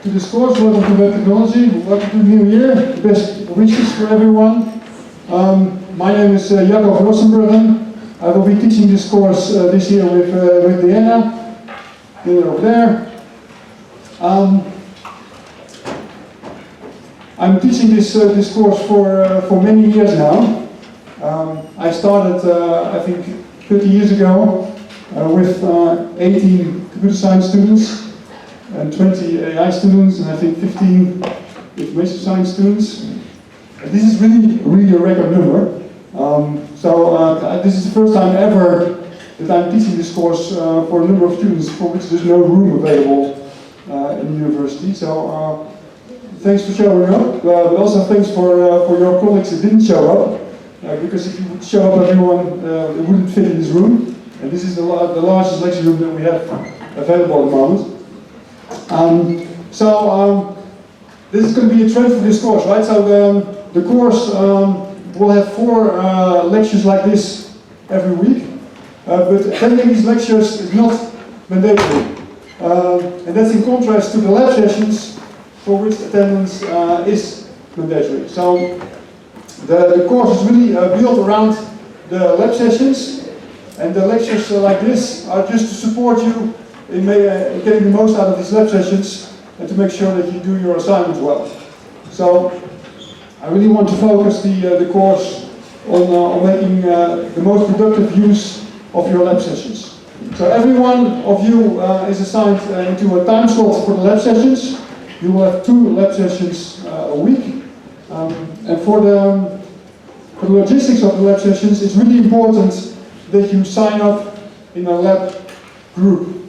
to this course. Welcome to Web Technology. Welcome to the new year. Best wishes for everyone. My name is Jacob Rosenbruggen. I will be teaching this course this year with Diana. Over there. I'm teaching this course for many years now. I started, I think, 30 years ago with 18 computer science students and 20 AI students, and I think 15 information science students. This is really a record number. This is the first time ever that I'm teaching this course for a number of students for which there's no room available in the university. So thanks for showing up, but also thanks for your colleagues that didn't show up, because if you would show up everyone, it wouldn't fit in this room. And this is the largest lecture room that we have available at the moment. This is going to be a trend for this course, right? So the course will have 4 lectures like this every week, but attending these lectures is not mandatory. And that's in contrast to the lab sessions, for which attendance is mandatory. So the course is really built around the lab sessions, and the lectures like this are just to support you in getting the most out of these lab sessions and to make sure that you do your assignments well. So I really want to focus the course on making the most productive use of your lab sessions. So every one of you is assigned into a time slot for the lab sessions. You will have 2 lab sessions a week. And for the logistics of the lab sessions, it's really important that you sign up in a lab group.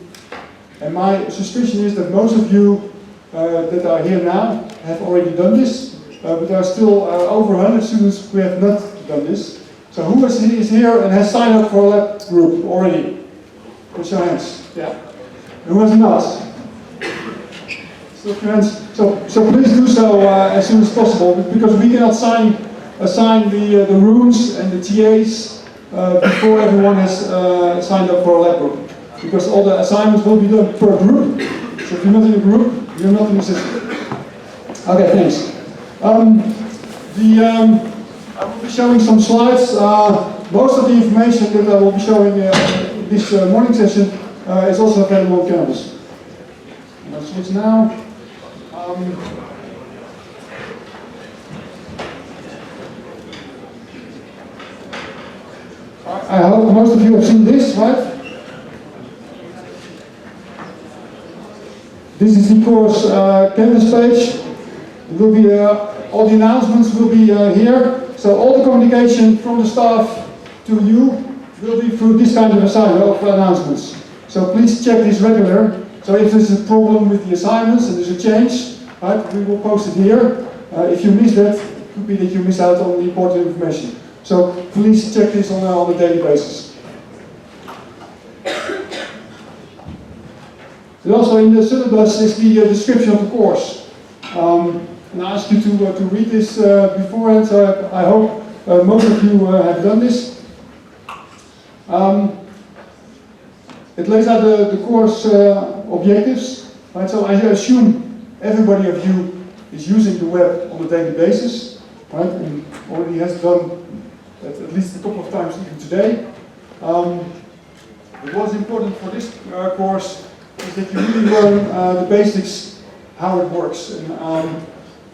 And my suspicion is that most of you that are here now have already done this, but there are still over 100 students who have not done this. So who is here and has signed up for a lab group already? Put your hands. Yeah. And who has not? Still your hands. So please do so as soon as possible, because we cannot assign the rooms and the TAs before everyone has signed up for a lab group. Because all the assignments will be done per group. So if you're not in a group, you're not in the system. Okay, thanks. I will be showing some slides. Most of the information that I will be showing this morning session is also available on Canvas. I'll switch now. I hope most of you have seen this, right? This is the course Canvas page. It will be, all the announcements will be here. So all the communication from the staff to you will be through this kind of assignment of announcements. So please check this regular. So if there's a problem with the assignments and there's a change, right, we will post it here. If you miss that, it could be that you miss out on the important information. So please check this on a daily basis. And also in the syllabus is the description of the course. And I asked you to read this beforehand, so I hope most of you have done this. It lays out the course objectives. Right? So I assume everybody of you is using the web on a daily basis, right? And already has done that at least a couple of times even today. What is important for this course is that you really learn the basics, how it works, and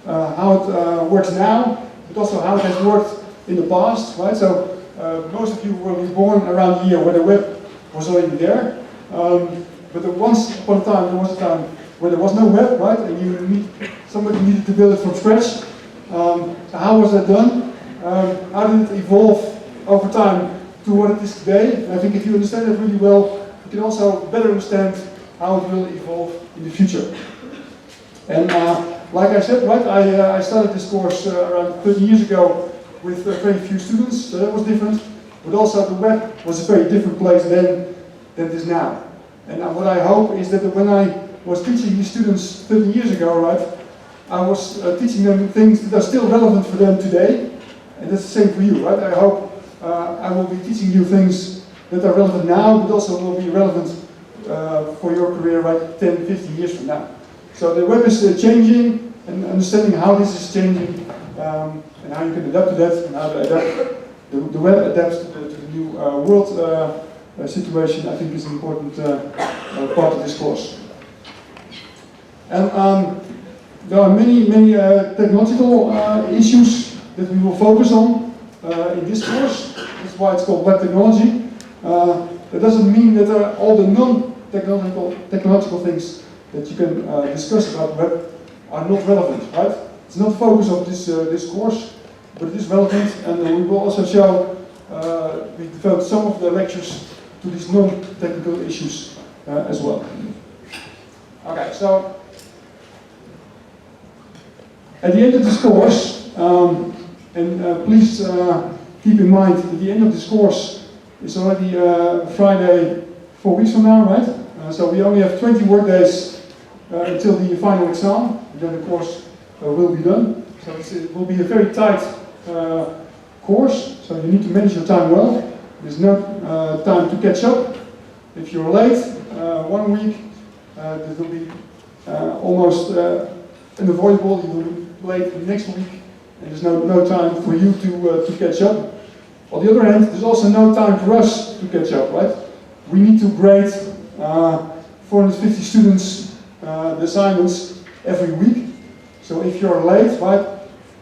how it works now, but also how it has worked in the past, right? So most of you were born around the year where the web was already there, but once upon a time there was a time where there was no web, right? And somebody needed to build it from scratch. So how was that done? How did it evolve over time to what it is today? And I think if you understand it really well, you can also better understand how it will evolve in the future. And like I said, right, I started this course around 30 years ago with very few students, so that was different. But also the web was a very different place then than it is now. And what I hope is that when I was teaching these students 30 years ago, right, I was teaching them things that are still relevant for them today. And that's the same for you, right? I hope I will be teaching you things that are relevant now, but also will be relevant for your career, right, 10, 15 years from now. So the web is changing, and understanding how this is changing, and how you can adapt to that, and how to adapt the web adapts to the new world situation, I think is an important part of this course. And there are many technological issues that we will focus on in this course. That's why it's called web technology. That doesn't mean that all the non-technological things that you can discuss about web are not relevant, right? It's not the focus of this course, but it is relevant, and we will also show, we devote some of the lectures to these non-technical issues as well. Okay, so at the end of this course, please keep in mind that the end of this course is already Friday 4 weeks from now, right? So we only have 20 work days until the final exam, and then the course will be done. So it will be a very tight course, so you need to manage your time well. There's no time to catch up. If you're late 1 week, that will be almost unavoidable. You will be late the next week, and there's no time for you to catch up. On the other hand, there's also no time for us to catch up, right? We need to grade 450 students the assignments every week. So if you're late, right,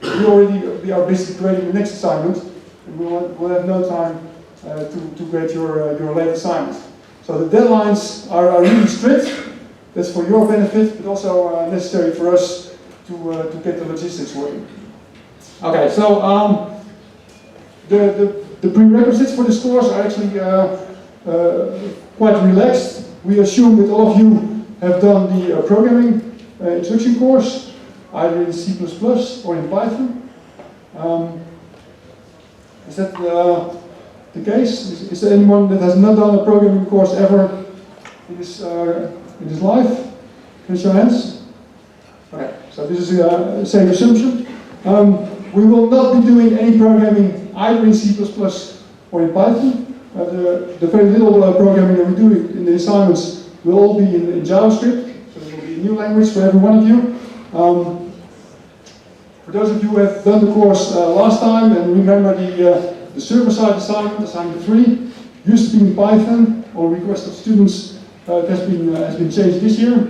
we are basically grading the next assignment, and we'll have no time to grade your late assignment. So the deadlines are really strict. That's for your benefit, but also necessary for us to get the logistics working. Okay, so the prerequisites for this course are actually quite relaxed. We assume that all of you have done the programming introduction course, either in C++ or in Python. Is that the case? Is there anyone that has not done a programming course ever in his life? Raise your hands. Okay, so this is the same assumption. We will not be doing any programming either in C++ or in Python. The very little programming that we do in the assignments will all be in JavaScript, so it will be a new language for every one of you. For those of you who have done the course last time and remember the server-side assignment 3, used to be in Python on request of students. It has been changed this year.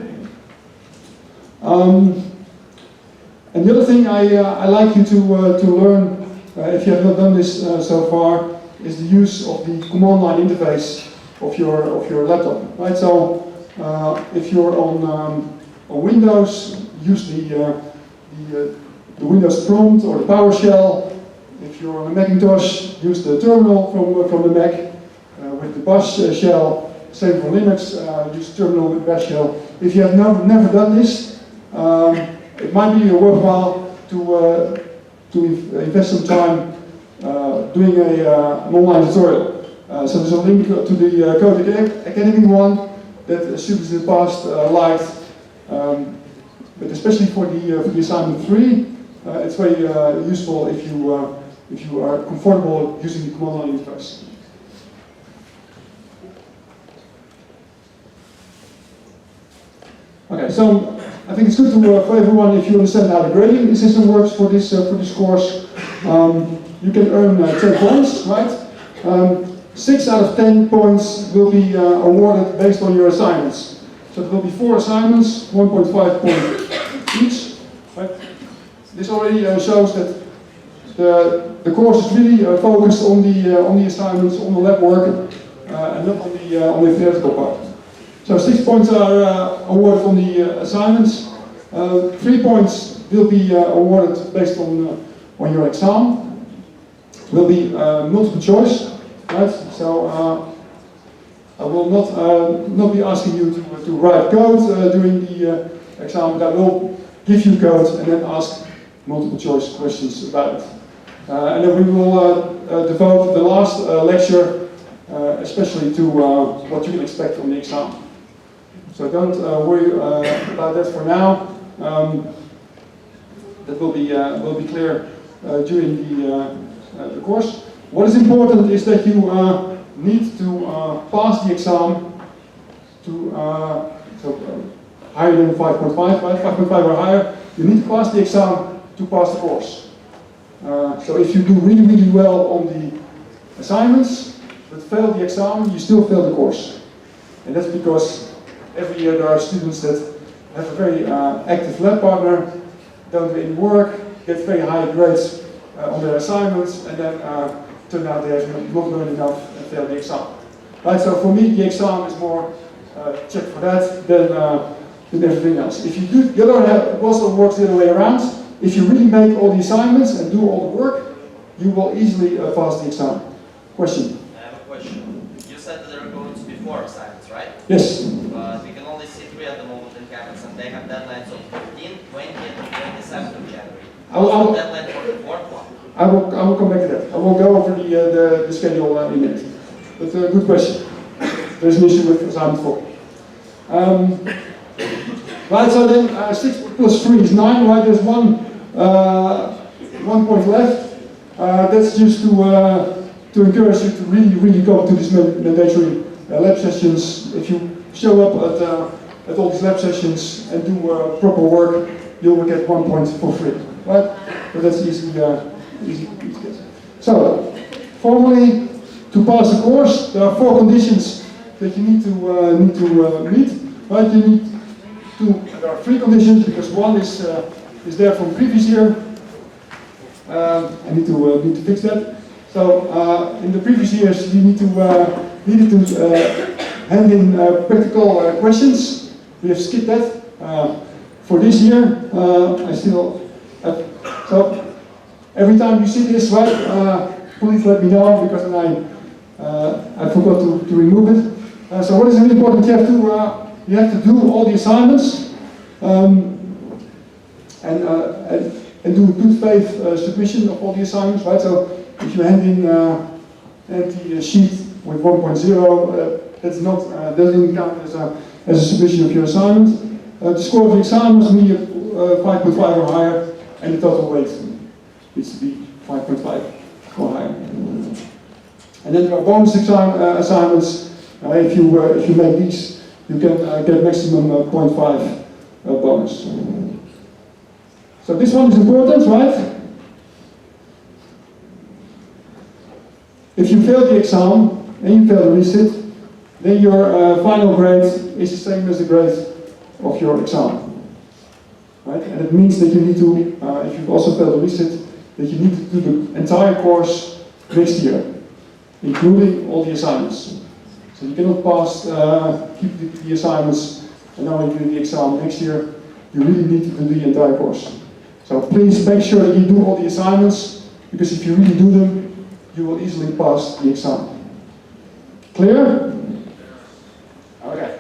And the other thing I like you to learn, if you have not done this so far, is the use of the command line interface of your laptop. Right. So if you're on Windows, use the Windows prompt or the PowerShell. If you're on a Macintosh, use the terminal from the Mac with the Bash shell. Same for Linux, use terminal with Bash shell. If you have never done this, it might be worthwhile to invest some time doing an online tutorial. So there's a link to the Code Academy one that students in the past liked, but especially for the assignment 3, it's very useful if you are comfortable using the command line interface. Okay, so I think it's good for everyone if you understand how the grading system works for this course. You can earn 10 points, right? 6 out of 10 points will be awarded based on your assignments. So there will be 4 assignments, 1.5 points each. Right? This already shows that the course is really focused on the assignments, on the lab work, and not on the theoretical part. So 6 points are awarded on the assignments. 3 points will be awarded based on your exam. Will be multiple choice, right? So I will not be asking you to write code during the exam, but I will give you code and then ask multiple choice questions about it. And then we will devote the last lecture especially to what you can expect on the exam. So don't worry about that for now. That will be clear during the course. What is important is that you need to pass the exam to higher than 5.5, right? 5.5 or higher, you need to pass the exam to pass the course. So if you do really, really well on the assignments, but fail the exam, you still fail the course. And that's because every year there are students that have a very active lab partner, don't do any work, get very high grades on their assignments, and then turn out they have not learned enough and fail the exam. Right, so for me, the exam is more check for that than everything else. If you do, the other also works the other way around. If you really make all the assignments and do all the work, you will easily pass the exam. Question? I have a question. You said that there are going to be 4 assignments, right? Yes. But we can only see 3 at the moment in campus, and they have deadlines of 15, 20, and 27th of January. What's the deadline for the 4th one? I will come back to that. I will go over the schedule in a minute. But good question. There's an issue with assignment 4. Right, so then 6 plus 3 is 9, right? There's one point left. That's just to encourage you to really go to these mandatory lab sessions. If you show up at all these lab sessions and do proper work, you will get 1 point for free, right? But that's easy to get. So, formally, to pass the course, there are 4 conditions that you need to meet, right? You need there are 3 conditions because one is there from previous year. I need to fix that. So in the previous years, you needed to hand in practical questions. We have skipped that. For this year, I still have, so every time you see this, right? Please let me know because then I forgot to remove it. So what is really important? You have to do all the assignments and do a good faith submission of all the assignments, right? So if you hand in an empty sheet with 1.0, that's not doesn't count as a submission of your assignment. The score of the exam must be 5.5 or higher, and the total weight needs to be 5.5 or higher. And then there are bonus assignments. If you make these, you can get maximum 0.5 bonus. So this one is important, right? If you fail the exam and you fail the resit, then your final grade is the same as the grade of your exam. Right? And it means that you need to, if you also fail the resit, that you need to do the entire course next year, including all the assignments. So you cannot pass, keep the assignments and only do the exam next year. You really need to do the entire course. So please make sure that you do all the assignments, because if you really do them, you will easily pass the exam. Clear? Okay.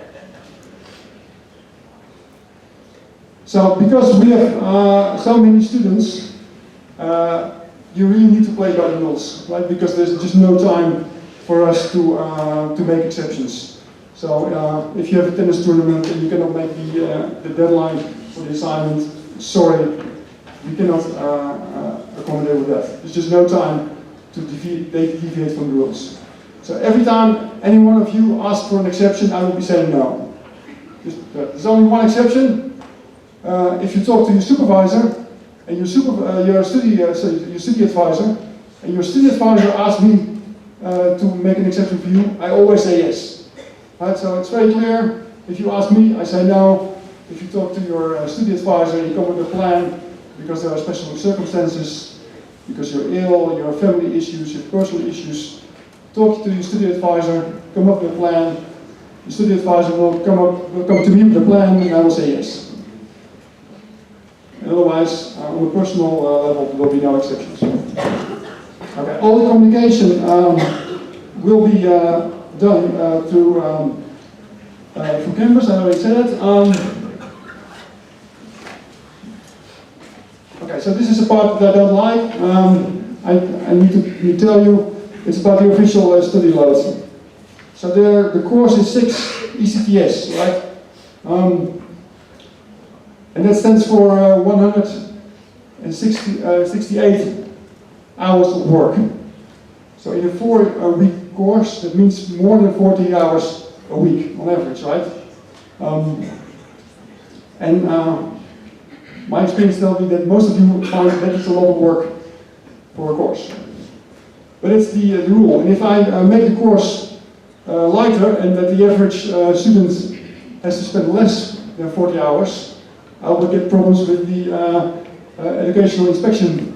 So because we have so many students, you really need to play by the rules, right? Because there's just no time for us to make exceptions. So if you have a tennis tournament and you cannot make the deadline for the assignment, sorry, we cannot accommodate with that. There's just no time to deviate from the rules. So every time any one of you asks for an exception, I will be saying no. There's only one exception. If you talk to your supervisor and your study advisor, and your study advisor asks me to make an exception for you, I always say yes. Right? So it's very clear. If you ask me, I say no. If you talk to your study advisor, you come with a plan because there are special circumstances, because you're ill, you have family issues, you have personal issues. Talk to your study advisor, come up with a plan. The study advisor will come to me with a plan, and I will say yes. And otherwise, on a personal level, there will be no exceptions. Okay, all the communication will be done through Canvas. I already said it. Okay, so this is a part that I don't like. I need to tell you, it's about the official study load. So the course is 6 ECTS, right? And that stands for 168 hours of work. So in a 4-week course, that means more than 40 hours a week on average, right? And my experience tells me that most of you find that it's a lot of work for a course. But it's the rule. And if I make the course lighter and that the average student has to spend less than 40 hours, I will get problems with the educational inspection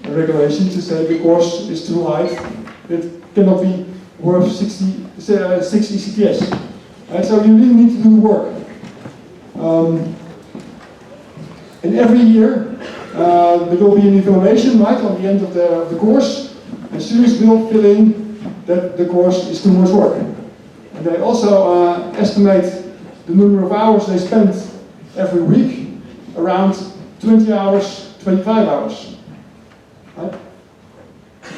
regulation to say the course is too light. It cannot be worth 6 ECTS. So you really need to do the work. And every year there will be an evaluation, right, on the end of the course, and students will fill in that the course is too much work. And they also estimate the number of hours they spend every week, around 20 hours, 25 hours. Right?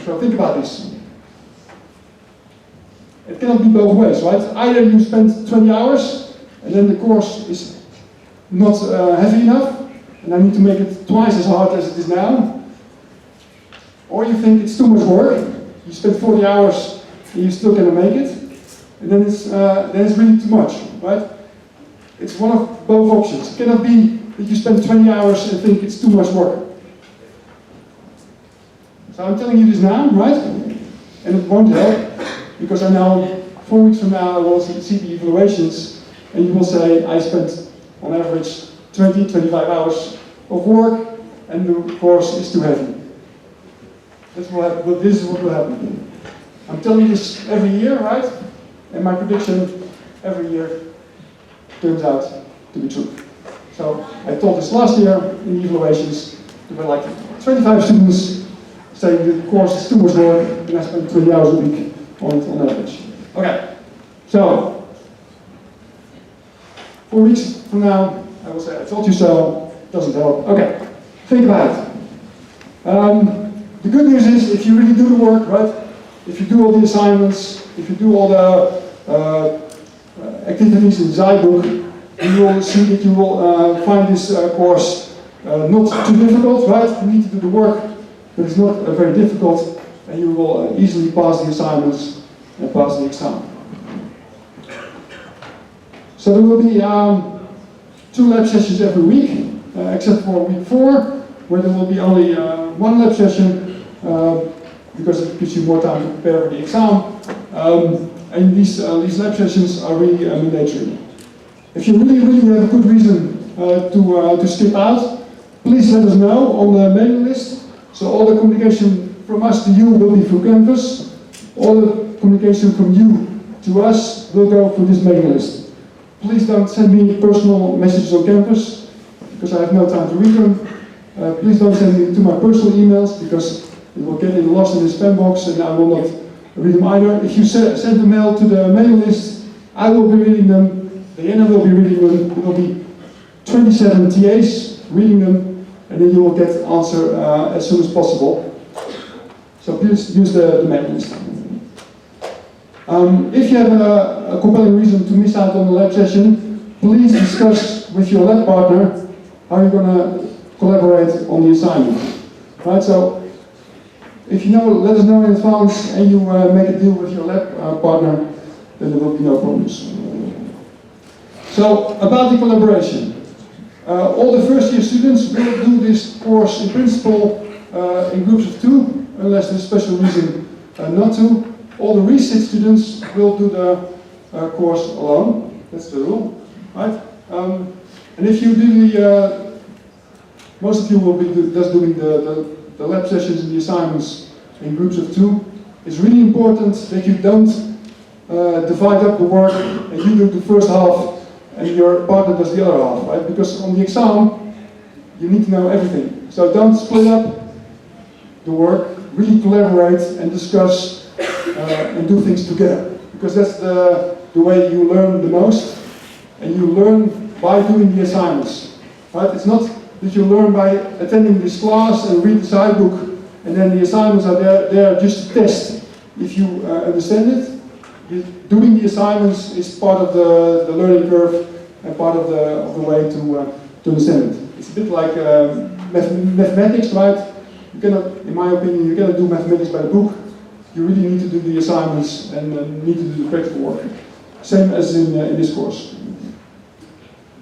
So think about this. It cannot be both ways, right? Either you spend 20 hours and then the course is not heavy enough, and I need to make it twice as hard as it is now. Or you think it's too much work, you spend 40 hours and you still cannot make it, and then it's really too much, right? It's one of both options. It cannot be that you spend 20 hours and think it's too much work. So I'm telling you this now, right? And it won't help, because I know 4 weeks from now I will see the evaluations, and you will say I spent on average 20, 25 hours of work, and the course is too heavy. That's what happen, but this is what will happen. I'm telling you this every year, right? And my prediction every year turns out to be true. So I told this last year in the evaluations, there were like 25 students saying the course is too much work, and I spend 20 hours a week on it on average. Okay, so 4 weeks from now, I will say I told you so. Doesn't help. Okay, think about it. The good news is if you really do the work, right? If you do all the assignments, if you do all the activities in Zybook, you will see that you will find this course not too difficult, right? You need to do the work, but it's not very difficult, and you will easily pass the assignments and pass the exam. So there will be 2 lab sessions every week, except for week 4, where there will be only 1 lab session, because it gives you more time to prepare for the exam. And these lab sessions are really mandatory. If you really have a good reason to skip out, please let us know on the mailing list. So all the communication from us to you will be through Canvas. All the communication from you to us will go through this mailing list. Please don't send me personal messages on Canvas, because I have no time to read them. Please don't send me to my personal emails, because it will get lost in the spam box and I will not read them either. If you send the mail to the mailing list, I will be reading them, Diana will be reading them, there will be 27 TAs reading them, and then you will get the answer as soon as possible. So please use the mailing list. If you have a compelling reason to miss out on the lab session, please discuss with your lab partner how you're going to collaborate on the assignment. Right? So if you know, let us know in advance, and you make a deal with your lab partner, then there will be no problems. So about the collaboration. All the first year students will do this course in principle in groups of 2, unless there's special reason not to. All the resit students will do the course alone. That's the rule, right? And if you do the, most of you will be just doing the lab sessions and the assignments in groups of 2. It's really important that you don't divide up the work and you do the first half and your partner does the other half, right? Because on the exam, you need to know everything. So don't split up the work, really collaborate and discuss and do things together. Because that's the way you learn the most, and you learn by doing the assignments, right? It's not that you learn by attending this class and read the side book, and then the assignments are there just to test if you understand it. Doing the assignments is part of the learning curve and part of the way to understand it. It's a bit like mathematics, right? You cannot, in my opinion, you cannot do mathematics by the book. You really need to do the assignments and need to do the practical work. Same as in this course.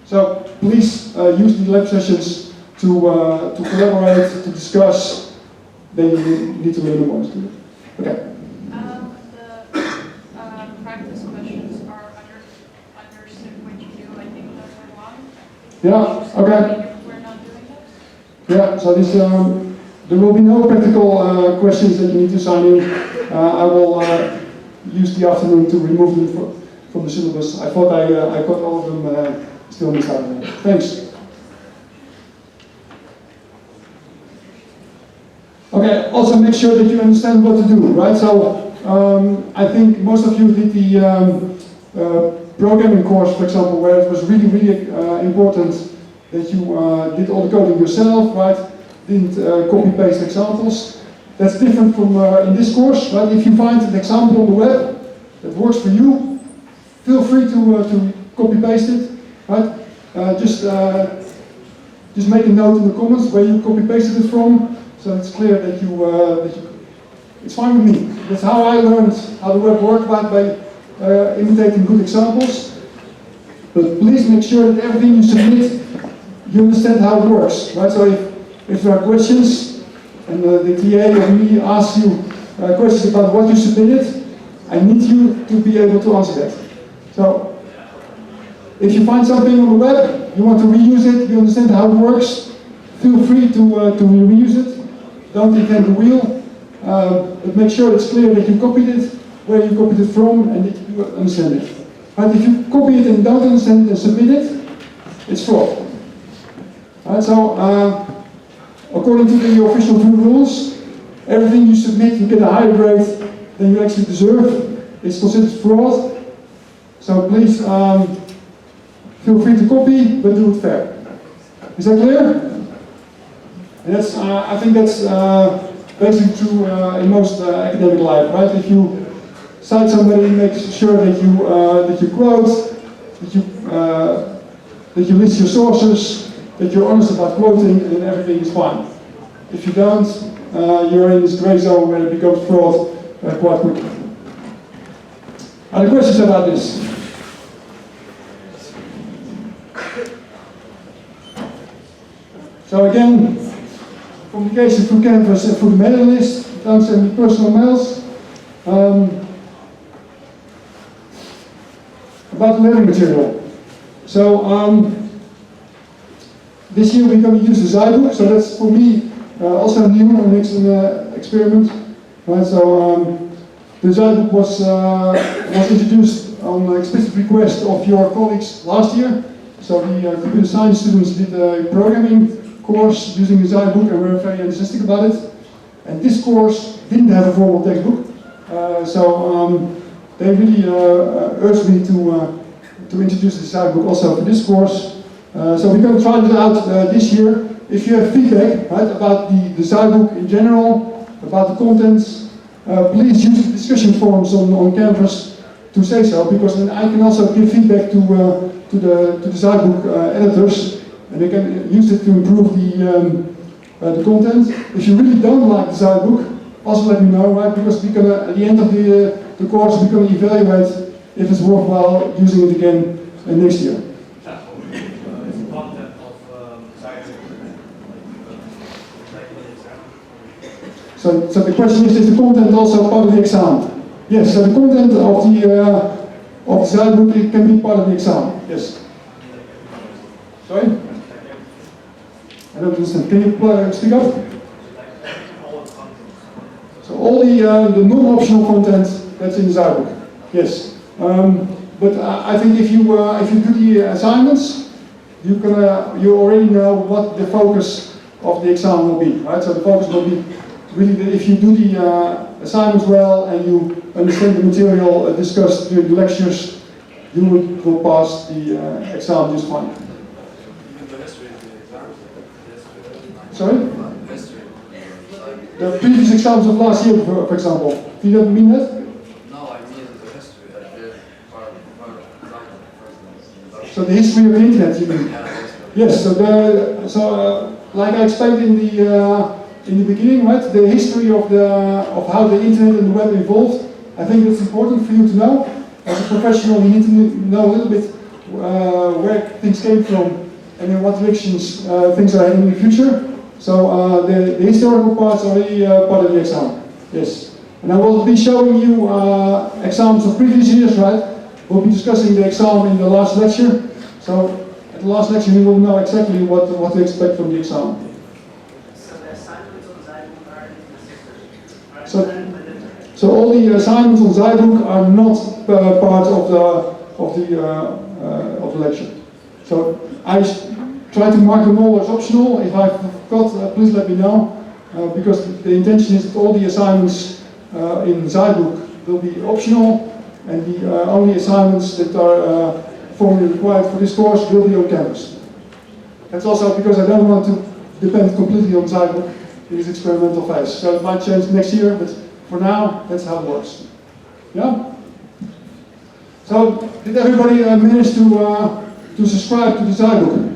So please use the lab sessions to collaborate, to discuss. Then you need to learn more. Okay. The practice questions are under which you do, I think those are long. Yeah, okay. We're not doing those? Yeah, so this, there will be no practical questions that you need to sign in. I will use the afternoon to remove them from the syllabus. I thought I got all of them still in the Saturday. Thanks. Okay, also make sure that you understand what to do, right? So I think most of you did the programming course, for example, where it was really important that you did all the coding yourself, right? Didn't copy-paste examples. That's different from in this course, right? If you find an example on the web that works for you, feel free to copy-paste it, right? Just make a note in the comments where you copy-pasted it from, so it's clear that it's fine with me. That's how I learned how the web worked, by imitating good examples. But please make sure that everything you submit, you understand how it works, right? So if there are questions, and the TA or me asks you questions about what you submitted, I need you to be able to answer that. So if you find something on the web, you want to reuse it, you understand how it works, feel free to reuse it. Don't invent the wheel, but make sure it's clear that you copied it, where you copied it from, and that you understand it. But if you copy it and don't understand it and submit it, it's fraud. So, according to the official VUE rules, everything you submit, you get a higher grade than you actually deserve. It's considered fraud. So please feel free to copy, but do it fair. Is that clear? And that's, I think that's basically true in most academic life, right? If you cite somebody, make sure that you quote, that you list your sources, that you're honest about quoting, and everything is fine. If you don't, you're in this gray zone where it becomes fraud quite quickly. Other questions about this? So again, communication through Canvas and through the mailing list, don't send me personal mails. About the learning material. So this year we're going to use the Zybook, so that's for me also new and it's an experiment. Right, so the Zybook was introduced on explicit request of your colleagues last year. So the computer science students did a programming course using the Zybook and were very enthusiastic about it. And this course didn't have a formal textbook, so they really urged me to introduce the Zybook also for this course. So we're going to try it out this year. If you have feedback, right, about the Zybook in general, about the contents, please use the discussion forums on Canvas to say so, because then I can also give feedback to the Zybook editors, and they can use it to improve the content. If you really don't like the Zybook, also let me know, right? Because we're gonna, at the end of the course, we're going to evaluate if it's worthwhile using it again next year. So the question is the content also part of the exam? Yes, so the content of the Zybook, it can be part of the exam, yes. Sorry? I don't understand. Can you speak up? So all the non-optional content that's in the Zybook, yes. But I think if you do the assignments, you already know what the focus of the exam will be, right? So the focus will be really that if you do the assignments well and you understand the material discussed during the lectures, you will pass the exam just fine. Sorry? The previous exams of last year, for example. Do you mean that? No, I mean the history. Part of the first. So the history of the internet, you mean? Yes. So like I explained in the beginning, right? The history of how the internet and the web evolved. I think it's important for you to know. As a professional, you need to know a little bit where things came from and in what directions things are heading in the future. So the historical parts are really part of the exam. Yes. And I will be showing you exams of previous years, right? We'll be discussing the exam in the last lecture. So at the last lecture you will know exactly what to expect from the exam. So the assignments on Zybook are in the So, so all the assignments on Zybook are not part of the lecture. So I try to mark them all as optional. If I forgot, please let me know, because the intention is that all the assignments in Zybook will be optional, and the only assignments that are formally required for this course will be on campus. That's also because I don't want to depend completely on Zybook in this experimental phase. So it might change next year, but for now, that's how it works. Yeah? So, did everybody manage to subscribe to the Zybook?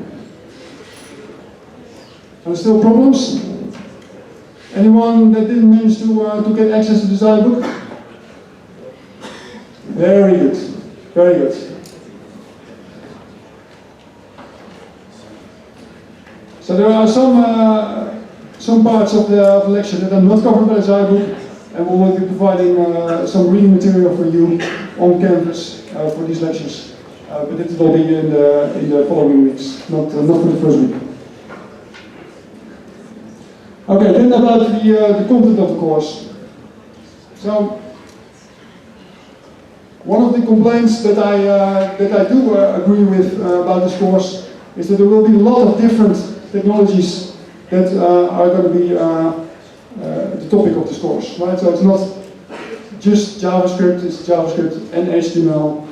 Are there still problems? Anyone that didn't manage to get access to the Zybook? Very good. Very good. So there are some parts of the lecture that are not covered by the Zybook, and we will be providing some reading material for you on campus for these lectures. But it will be in the following weeks, not for the first week. Okay, then about the content of the course. So, one of the complaints that I do agree with about this course is that there will be a lot of different technologies that are going to be the topic of this course, right? So it's not just JavaScript, it's JavaScript and HTML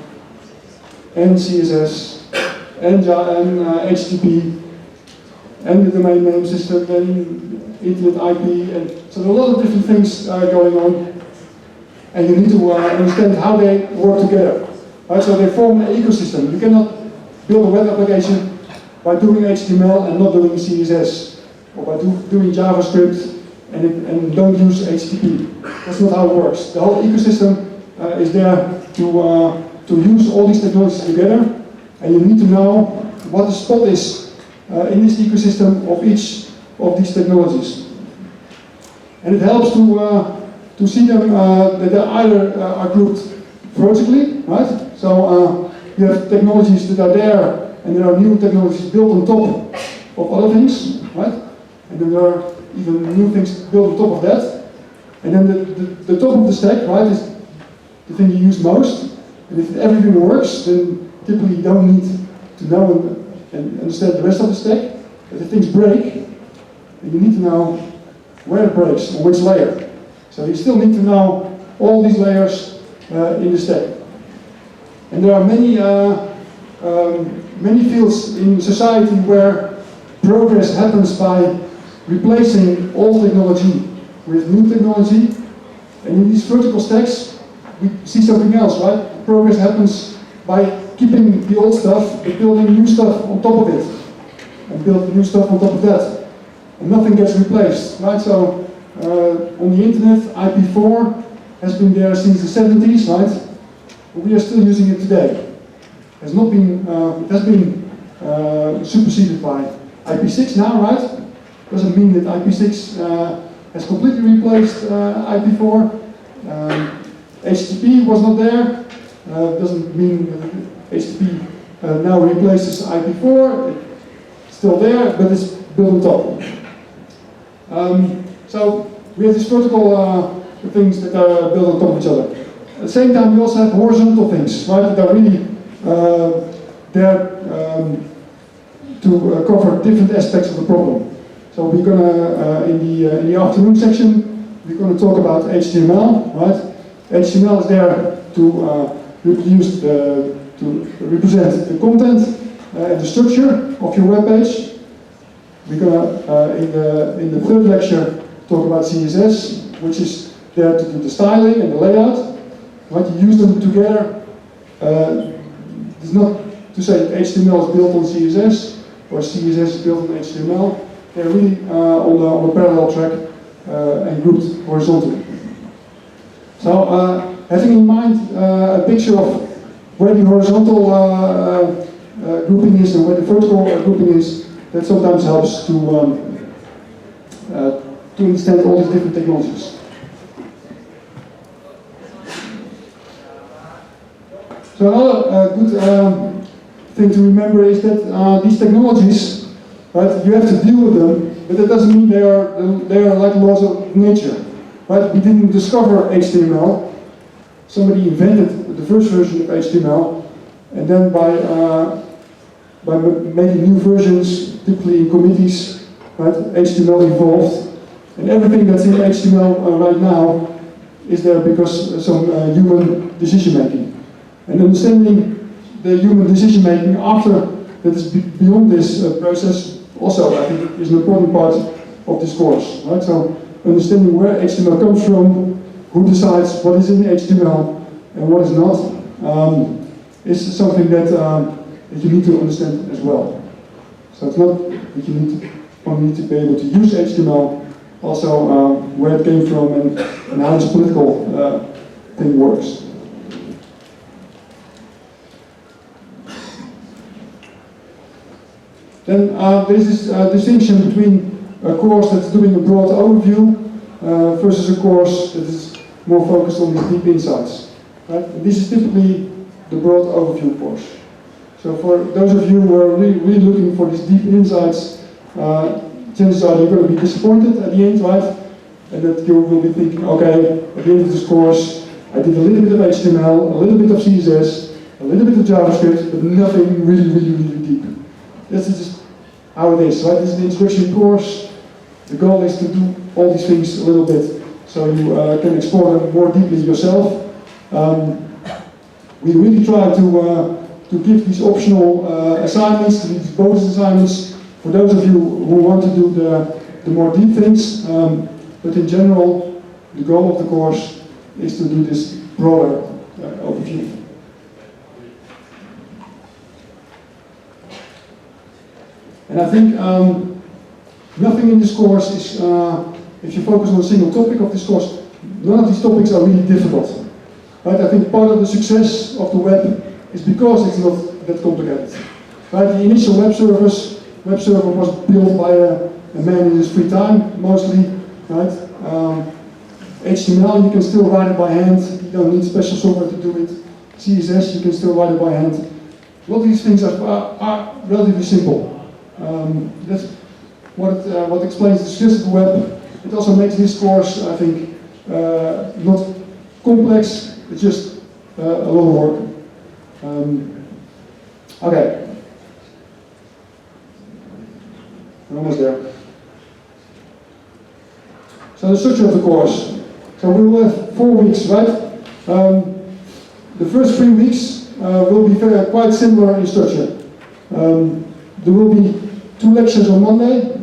and CSS and HTTP and the domain name system and Internet IP, and so there are a lot of different things going on, and you need to understand how they work together. Right? So they form an ecosystem. You cannot build a web application by doing HTML and not doing CSS, or by doing JavaScript and don't use HTTP. That's not how it works. The whole ecosystem is there to use all these technologies together, and you need to know what the spot is in this ecosystem of each of these technologies. And it helps to see them that they either are grouped vertically, right? So you have technologies that are there, and there are new technologies built on top of other things, right? And then there are even new things built on top of that. And then the top of the stack, right, is the thing you use most. And if everything works, then typically you don't need to know and understand the rest of the stack. But if things break, then you need to know where it breaks, on which layer. So you still need to know all these layers in the stack. And there are many fields in society where progress happens by replacing old technology with new technology. And in these vertical stacks, we see something else, right? Progress happens by keeping the old stuff, but building new stuff on top of it. And build new stuff on top of that. And nothing gets replaced, right? So, on the internet, IP4 has been there since the 70s, right? But we are still using it today. It has been superseded by IP6 now, right? Doesn't mean that IP6 has completely replaced IP4. HTTP was not there. Doesn't mean that HTTP now replaces IP4. It's still there, but it's built on top. So we have these vertical things that are built on top of each other. At the same time, we also have horizontal things, right? That are really there to cover different aspects of the problem. So we're gonna in the afternoon section, we're gonna talk about HTML, right? HTML is there to represent the content and the structure of your web page. We're gonna in the third lecture talk about CSS, which is there to do the styling and the layout. Right? You use them together. It's not to say HTML is built on CSS or CSS is built on HTML. They're really on a parallel track and grouped horizontally. So having in mind a picture of where the horizontal grouping is and where the vertical grouping is, that sometimes helps to understand all these different technologies. So another good thing to remember is that these technologies, right, you have to deal with them, but that doesn't mean they are like laws of nature. Right? We didn't discover HTML. Somebody invented the first version of HTML, and then by making new versions, typically in committees, right, HTML evolved, and everything that's in HTML right now is there because of some human decision making. And understanding the human decision making after that is beyond this process also, I think, is an important part of this course. Right? So understanding where HTML comes from, who decides what is in HTML and what is not, is something that you need to understand as well. So it's not that you only need to be able to use HTML, also where it came from and how this political thing works. Then there's this distinction between a course that's doing a broad overview versus a course that is more focused on these deep insights. Right? And this is typically the broad overview course. So for those of you who are really looking for these deep insights, chances are you're going to be disappointed at the end, right? And that you will be thinking, okay, at the end of this course, I did a little bit of HTML, a little bit of CSS, a little bit of JavaScript, but nothing really deep. This is just how it is, right? This is the introduction course. The goal is to do all these things a little bit so you can explore them more deeply yourself. We really try to give these optional assignments, these bonus assignments, for those of you who want to do the more deep things. But in general, the goal of the course is to do this broader overview. And I think nothing in this course is, if you focus on a single topic of this course, none of these topics are really difficult. Right? I think part of the success of the web is because it's not that complicated. Right? The initial web server was built by a man in his free time, mostly. Right? HTML, you can still write it by hand. You don't need special software to do it. CSS, you can still write it by hand. A lot of these things are relatively simple. That's what explains the success of the web. It also makes this course, I think, not complex, it's just a lot of work. Okay. We're almost there. So the structure of the course. So we will have 4 weeks, right? The first 3 weeks will be quite similar in structure. There will be 2 lectures on Monday,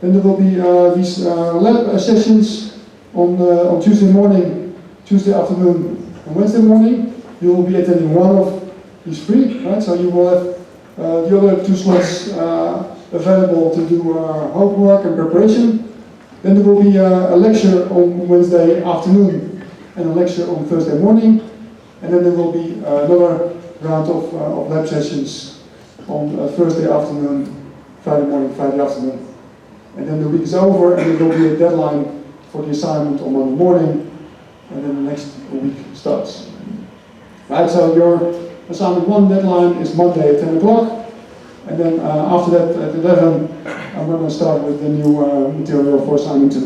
then there will be these lab sessions on Tuesday morning, Tuesday afternoon, and Wednesday morning. You will be attending one of these 3, right? So you will have the other 2 slots available to do homework and preparation. Then there will be a lecture on Wednesday afternoon and a lecture on Thursday morning, and then there will be another round of lab sessions on Thursday afternoon, Friday morning, Friday afternoon. And then the week is over and there will be a deadline for the assignment on Monday morning, and then the next week starts. Right, so your assignment 1 deadline is Monday at 10 o'clock, and then after that at 11 I'm going to start with the new material for assignment 2.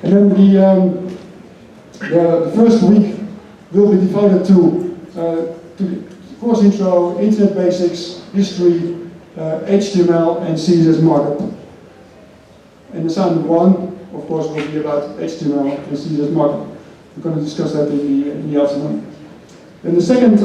And then the first week will be devoted to course intro, internet basics, history, HTML and CSS markup. And assignment 1, of course, will be about HTML and CSS markup. We're going to discuss that in the afternoon. And the second